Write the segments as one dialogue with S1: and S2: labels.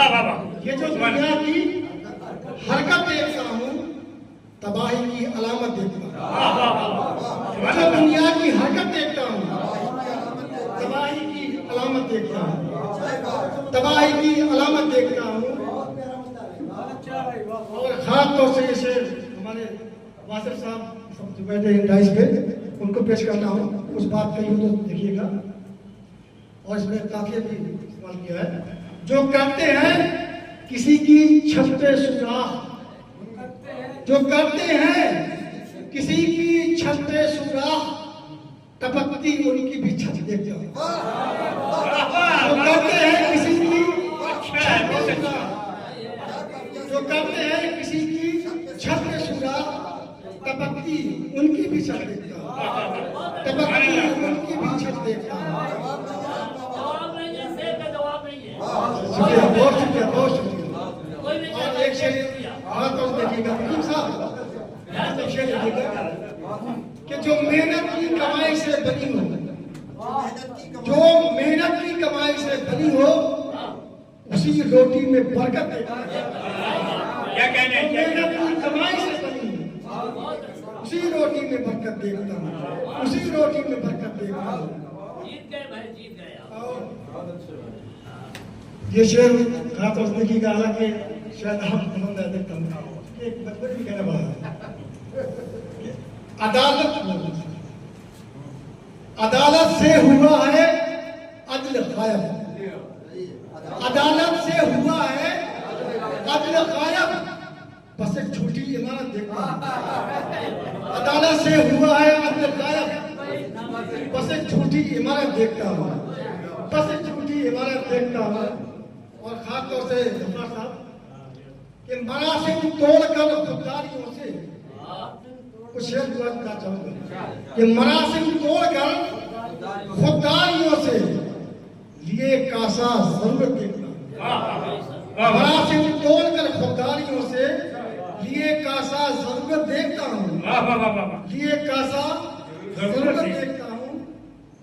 S1: ये जो दुनिया की हरकत देखता हूँ तबाही की अलामत देखता हूँ। जो दुनिया की हरकत देखता हूँ तबाही की अलामत देखता हूँ। तबाही की अलामत देखता हूँ। और खास तौर से इसे हमारे वासिफ साहब सब जो बैठे हैं डाइस पे उनको पेश करना हो, कुछ बात कही हो तो देखिएगा। और इसमें काफी भी इस्तेमाल किया है। जो करते हैं किसी की छत पे सुराख, जो करते हैं किसी की छत पे सुराख, टपकती उनकी भी छत देखते हो। जो करते हैं किसी की छत पे सुराख, जो करते हैं किसी की छत पे सुराख, टपकती उनकी भी छत देखता हूँ। टपकती उनकी भी छत देखता हूँ। शुक्रिया, बहुत शुक्रिया, बहुत शुक्रिया। और एक शेर और तो देखिएगा हुजूर साहब, एक शेर देखिएगा कि जो मेहनत की कमाई से बनी हो, जो मेहनत की कमाई से बनी हो, उसी रोटी में बरकत देखता हूँ।
S2: क्या कहने हैं?
S1: मेहनत की कमाई से बनी हो, उसी रोटी में बरकत देखता हूँ, उसी रोटी में बरकत देखता हूँ।
S3: जीत गए भाई, जीत गए।
S1: ये शेर खास तौर से देखिएगा, हालांकि शायद आप पसंद है, देखता हूँ एक बचपन भी कहने वाला है। अदालत, अदालत से हुआ है अदल गायब, अदालत से हुआ है अदल गायब, बस एक छोटी इमारत देखता हूँ। अदालत से हुआ है अदल गायब, बस एक छोटी इमारत देखता हूँ, बस एक छोटी इमारत देखता हूँ। और खास तौर से जफर साहब कि मरासिम तोड़कर खुददारियों से कुछ शेर करना चाहूंगा कि मरासिम तोड़कर खुददारियों से लिए कासा जरूरत देखता, मरासिम तोड़कर खुददारियों से लिए कासा जरूरत देखता हूँ, लिए कासा जरूरत देखता हूँ।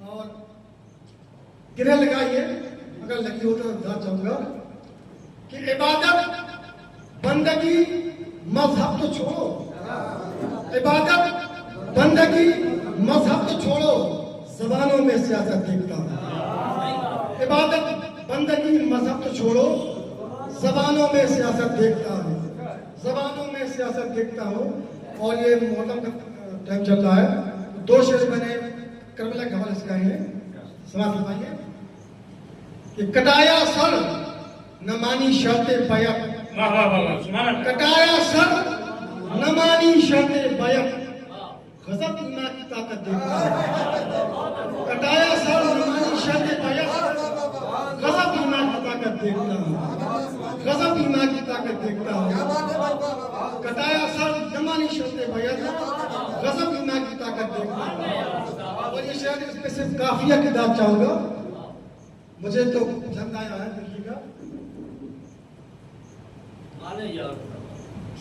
S1: और गिरह लगाइए अगर लगी हो तो बता चाहूंगा कि इबादत बंदगी मजहब तो छोड़ो, इबादत बंदगी मजहब तो छोड़ो, जबानों में सियासत देखता हूँ। इबादत बंदगी मजहब तो छोड़ो, जबानों में सियासत देखता हूँ, जबानों में सियासत देखता हूँ। और ये मोहर्रम का टाइम चल रहा है, दो शेर मैंने करबला के हवाले से कहे हैं, समाप्त फरमाइए कि कटाया सर न मानी शर्ते बैक, कटाया सर न मानी शर्ते बैक, गजब ईमान की ताकत देखता हूँ। कटाया सर न मानी शर्ते बैक, गजब ईमान की ताकत देखता हूँ, गजब ईमान की ताकत देखता हूँ। कटाया सर न मानी शर्ते बैक, गजब ईमान की ताकत देखता हूँ। और ये शायद इसमें सिर्फ काफिया की दाद चाहूंगा, मुझे तो पसंद आया है, देखिएगा।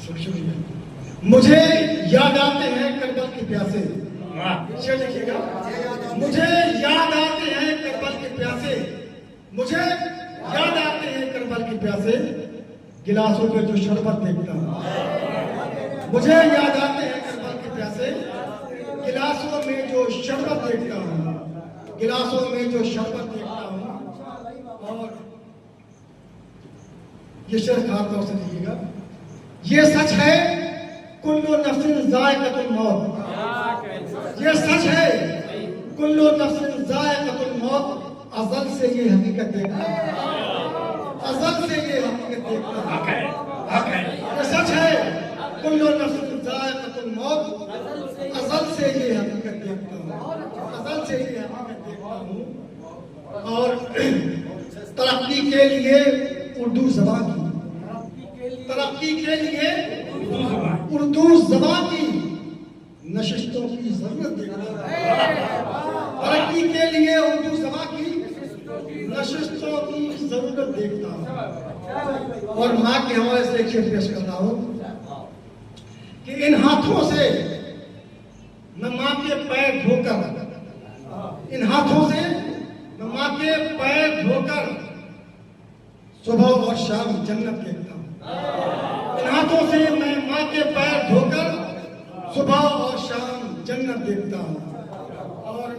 S1: शुक्रिया। मुझे याद आते हैं करबल के प्यासे, देखिएगा। मुझे याद आते हैं करबल के प्यासे, मुझे याद आते हैं करबल के प्यासे, गिलासों में जो शरबत देखता हूँ। मुझे याद आते हैं करबल के प्यासे, गिलासों में जो शरबत देखता हूँ, गिलासों में जो शरबत देखता हूँ। और ये शेर खास तौर से देखिएगा, ये सच है कुल्लू नफ्सिन जायक़तुल मौत, ये सच है कुल्लू नफ्सिन जायक़तुल मौत, अज़ल से ये हकीकत देखता हूँ, अज़ल से ये हकीकत देखता हूँ। ये सच है कुल्लू नफ्सिन जायक़तुल मौत, अज़ल से ये हकीकत देखता हूँ, अज़ल से ये हकीकत देखता हूँ। और तरक्की के लिए उर्दू ज़बान की, तरक्की के लिए उर्दू ज़बान की नशिस्तों की जरूरत देखता हूँ। तरक्की के लिए उर्दू ज़बान की नशिस्तों की जरूरत देखता हूँ। और माँ के हवाले से एक शेर पेश कर रहा हूँ कि इन हाथों से न माँ के पैर धोकर, इन हाथों से न माँ के पैर धोकर सुबह और शाम जन्नत देखता हूँ। इन हाथों से मैं माँ के पैर धोकर सुबह और शाम जन्नत देखता हूँ। और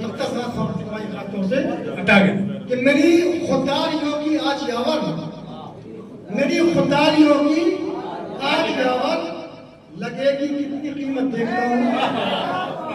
S1: मुख्तसर तुम्हारी हाथों से
S2: हटा के
S1: कि मेरी खुदारियों की आज यावर, मेरी खुदारियों की आज यावर लगेगी कितनी कीमत देखता हूँ।